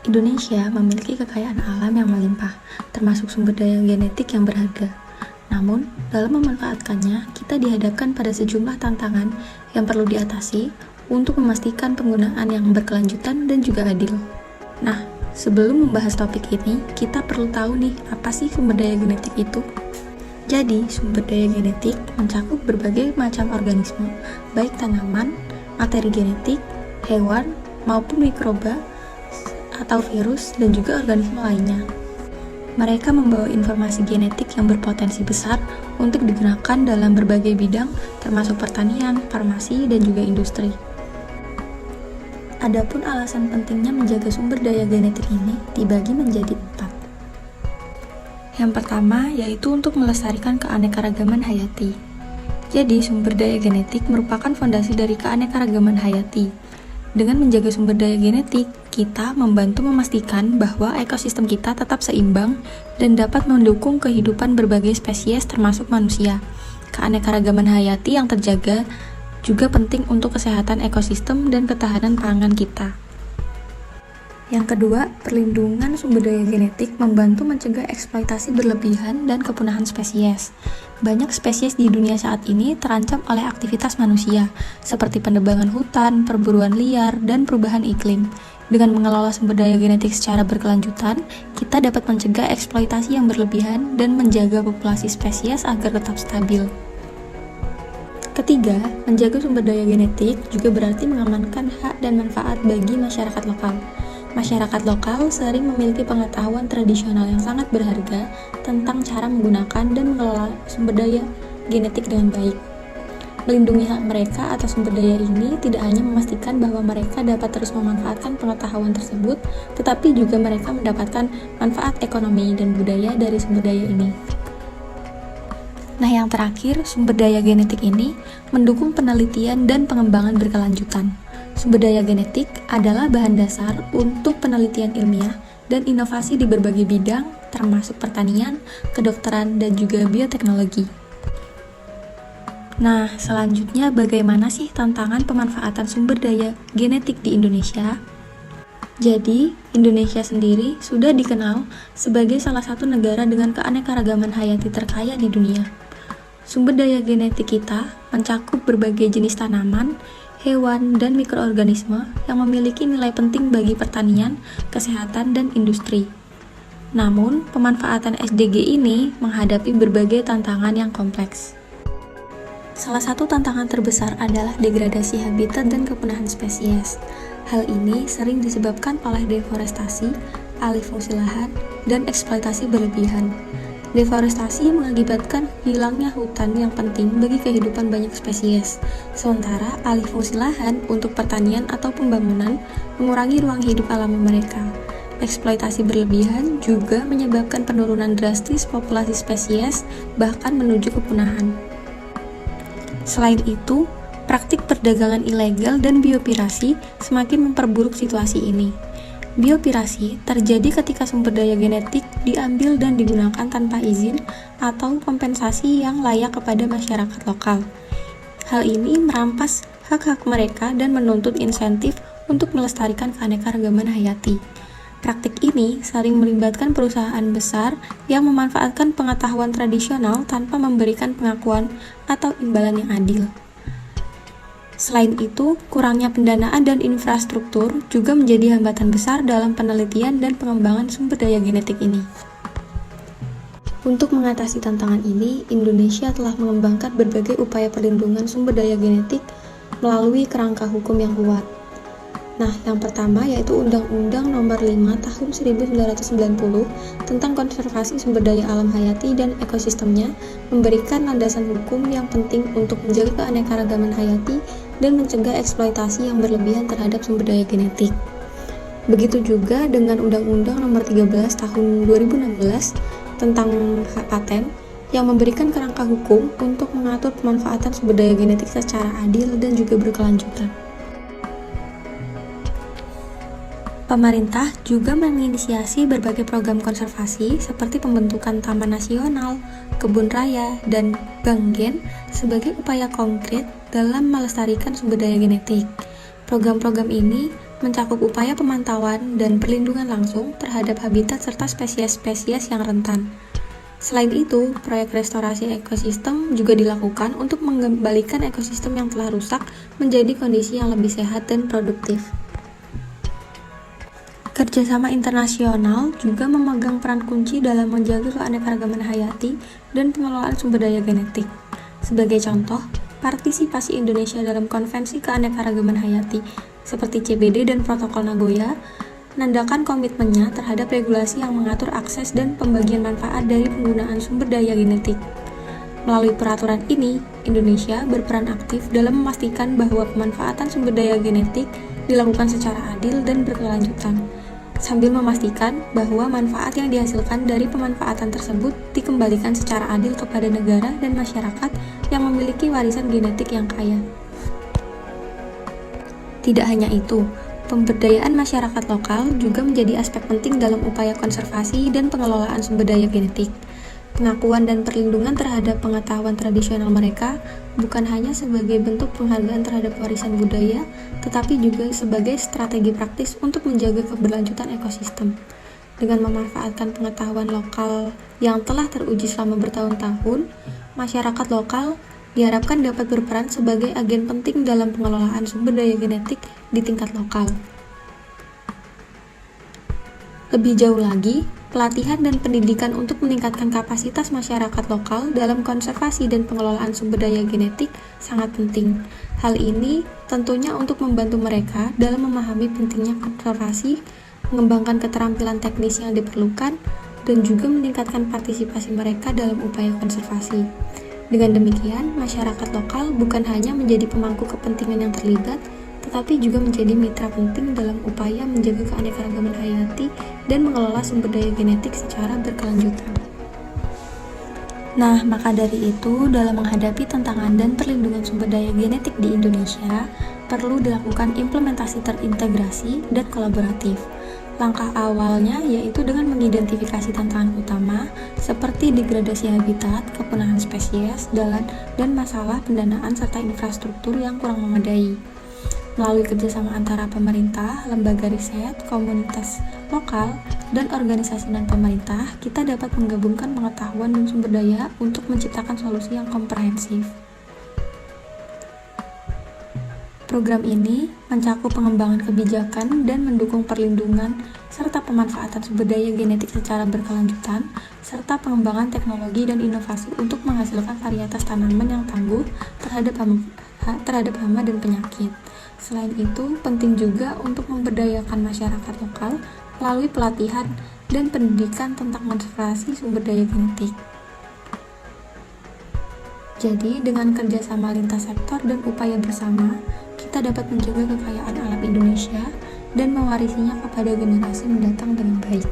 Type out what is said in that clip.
Indonesia memiliki kekayaan alam yang melimpah, termasuk sumber daya genetik yang berharga. Namun, dalam memanfaatkannya, kita dihadapkan pada sejumlah tantangan yang perlu diatasi untuk memastikan penggunaan yang berkelanjutan dan juga adil. Nah, sebelum membahas topik ini, kita perlu tahu nih, apa sih sumber daya genetik itu? Jadi, sumber daya genetik mencakup berbagai macam organisme, baik tanaman, materi genetik, hewan, maupun mikroba, atau virus, dan juga organisme lainnya. Mereka membawa informasi genetik yang berpotensi besar untuk digunakan dalam berbagai bidang, termasuk pertanian, farmasi, dan juga industri. Adapun alasan pentingnya menjaga sumber daya genetik ini dibagi menjadi 4. Yang pertama, yaitu untuk melestarikan keanekaragaman hayati. Jadi, sumber daya genetik merupakan fondasi dari keanekaragaman hayati. Dengan menjaga sumber daya genetik, kita membantu memastikan bahwa ekosistem kita tetap seimbang dan dapat mendukung kehidupan berbagai spesies termasuk manusia. Keanekaragaman hayati yang terjaga juga penting untuk kesehatan ekosistem dan ketahanan pangan kita. Yang kedua, perlindungan sumber daya genetik membantu mencegah eksploitasi berlebihan dan kepunahan spesies. Banyak spesies di dunia saat ini terancam oleh aktivitas manusia, seperti penebangan hutan, perburuan liar, dan perubahan iklim. Dengan mengelola sumber daya genetik secara berkelanjutan, kita dapat mencegah eksploitasi yang berlebihan dan menjaga populasi spesies agar tetap stabil. Ketiga, menjaga sumber daya genetik juga berarti mengamankan hak dan manfaat bagi masyarakat lokal. Masyarakat lokal sering memiliki pengetahuan tradisional yang sangat berharga tentang cara menggunakan dan mengelola sumber daya genetik dengan baik. Melindungi hak mereka atas sumber daya ini tidak hanya memastikan bahwa mereka dapat terus memanfaatkan pengetahuan tersebut, tetapi juga mereka mendapatkan manfaat ekonomi dan budaya dari sumber daya ini. Nah, yang terakhir, sumber daya genetik ini mendukung penelitian dan pengembangan berkelanjutan. Sumber daya genetik adalah bahan dasar untuk penelitian ilmiah dan inovasi di berbagai bidang, termasuk pertanian, kedokteran, dan juga bioteknologi. Nah, selanjutnya bagaimana sih tantangan pemanfaatan sumber daya genetik di Indonesia? Jadi, Indonesia sendiri sudah dikenal sebagai salah satu negara dengan keanekaragaman hayati terkaya di dunia. Sumber daya genetik kita mencakup berbagai jenis tanaman, hewan, dan mikroorganisme yang memiliki nilai penting bagi pertanian, kesehatan, dan industri. Namun, pemanfaatan SDG ini menghadapi berbagai tantangan yang kompleks. Salah satu tantangan terbesar adalah degradasi habitat dan kepunahan spesies. Hal ini sering disebabkan oleh deforestasi, alih fungsi lahan, dan eksploitasi berlebihan. Deforestasi mengakibatkan hilangnya hutan yang penting bagi kehidupan banyak spesies, sementara alih fungsi lahan untuk pertanian atau pembangunan mengurangi ruang hidup alami mereka. Eksploitasi berlebihan juga menyebabkan penurunan drastis populasi spesies, bahkan menuju kepunahan. Selain itu, praktik perdagangan ilegal dan biopirasi semakin memperburuk situasi ini. Biopirasi terjadi ketika sumber daya genetik diambil dan digunakan tanpa izin atau kompensasi yang layak kepada masyarakat lokal. Hal ini merampas hak-hak mereka dan menuntut insentif untuk melestarikan keanekaragaman hayati. Praktik ini sering melibatkan perusahaan besar yang memanfaatkan pengetahuan tradisional tanpa memberikan pengakuan atau imbalan yang adil. Selain itu, kurangnya pendanaan dan infrastruktur juga menjadi hambatan besar dalam penelitian dan pengembangan sumber daya genetik ini. Untuk mengatasi tantangan ini, Indonesia telah mengembangkan berbagai upaya perlindungan sumber daya genetik melalui kerangka hukum yang kuat. Nah, yang pertama yaitu Undang-Undang Nomor 5 Tahun 1990 tentang konservasi sumber daya alam hayati dan ekosistemnya memberikan landasan hukum yang penting untuk menjaga keanekaragaman hayati dan mencegah eksploitasi yang berlebihan terhadap sumber daya genetik. Begitu juga dengan Undang-Undang Nomor 13 Tahun 2016 tentang hak paten yang memberikan kerangka hukum untuk mengatur pemanfaatan sumber daya genetik secara adil dan juga berkelanjutan. Pemerintah juga menginisiasi berbagai program konservasi seperti pembentukan Taman Nasional, Kebun Raya, dan Bank Gen sebagai upaya konkret dalam melestarikan sumber daya genetik. Program-program ini mencakup upaya pemantauan dan perlindungan langsung terhadap habitat serta spesies-spesies yang rentan. Selain itu, proyek restorasi ekosistem juga dilakukan untuk mengembalikan ekosistem yang telah rusak menjadi kondisi yang lebih sehat dan produktif. Kerjasama internasional juga memegang peran kunci dalam menjaga keanekaragaman hayati dan pengelolaan sumber daya genetik. Sebagai contoh, partisipasi Indonesia dalam Konvensi Keanekaragaman Hayati seperti CBD dan Protokol Nagoya menandakan komitmennya terhadap regulasi yang mengatur akses dan pembagian manfaat dari penggunaan sumber daya genetik. Melalui peraturan ini, Indonesia berperan aktif dalam memastikan bahwa pemanfaatan sumber daya genetik dilakukan secara adil dan berkelanjutan, sambil memastikan bahwa manfaat yang dihasilkan dari pemanfaatan tersebut dikembalikan secara adil kepada negara dan masyarakat yang memiliki warisan genetik yang kaya. Tidak hanya itu, pemberdayaan masyarakat lokal juga menjadi aspek penting dalam upaya konservasi dan pengelolaan sumber daya genetik. Pengakuan dan perlindungan terhadap pengetahuan tradisional mereka bukan hanya sebagai bentuk penghargaan terhadap warisan budaya, tetapi juga sebagai strategi praktis untuk menjaga keberlanjutan ekosistem. Dengan memanfaatkan pengetahuan lokal yang telah teruji selama bertahun-tahun, masyarakat lokal diharapkan dapat berperan sebagai agen penting dalam pengelolaan sumber daya genetik di tingkat lokal. Lebih jauh lagi, pelatihan dan pendidikan untuk meningkatkan kapasitas masyarakat lokal dalam konservasi dan pengelolaan sumber daya genetik sangat penting. Hal ini tentunya untuk membantu mereka dalam memahami pentingnya konservasi, mengembangkan keterampilan teknis yang diperlukan, dan juga meningkatkan partisipasi mereka dalam upaya konservasi. Dengan demikian, masyarakat lokal bukan hanya menjadi pemangku kepentingan yang terlibat, tetapi juga menjadi mitra penting dalam upaya menjaga keanekaragaman hayati dan mengelola sumber daya genetik secara berkelanjutan. Nah, maka dari itu, dalam menghadapi tantangan dan perlindungan sumber daya genetik di Indonesia, perlu dilakukan implementasi terintegrasi dan kolaboratif. Langkah awalnya yaitu dengan mengidentifikasi tantangan utama seperti degradasi habitat, kepunahan spesies, dan masalah pendanaan serta infrastruktur yang kurang memadai. Melalui kerjasama antara pemerintah, lembaga riset, komunitas lokal, dan organisasi non-pemerintah, kita dapat menggabungkan pengetahuan dan sumber daya untuk menciptakan solusi yang komprehensif. Program ini mencakup pengembangan kebijakan dan mendukung perlindungan serta pemanfaatan sumber daya genetik secara berkelanjutan, serta pengembangan teknologi dan inovasi untuk menghasilkan varietas tanaman yang tangguh terhadap hama dan penyakit. Selain itu, penting juga untuk memberdayakan masyarakat lokal melalui pelatihan dan pendidikan tentang konservasi sumber daya genetik. Jadi, dengan kerjasama lintas sektor dan upaya bersama, kita dapat menjaga kekayaan alam Indonesia dan mewarisinya kepada generasi mendatang dengan baik.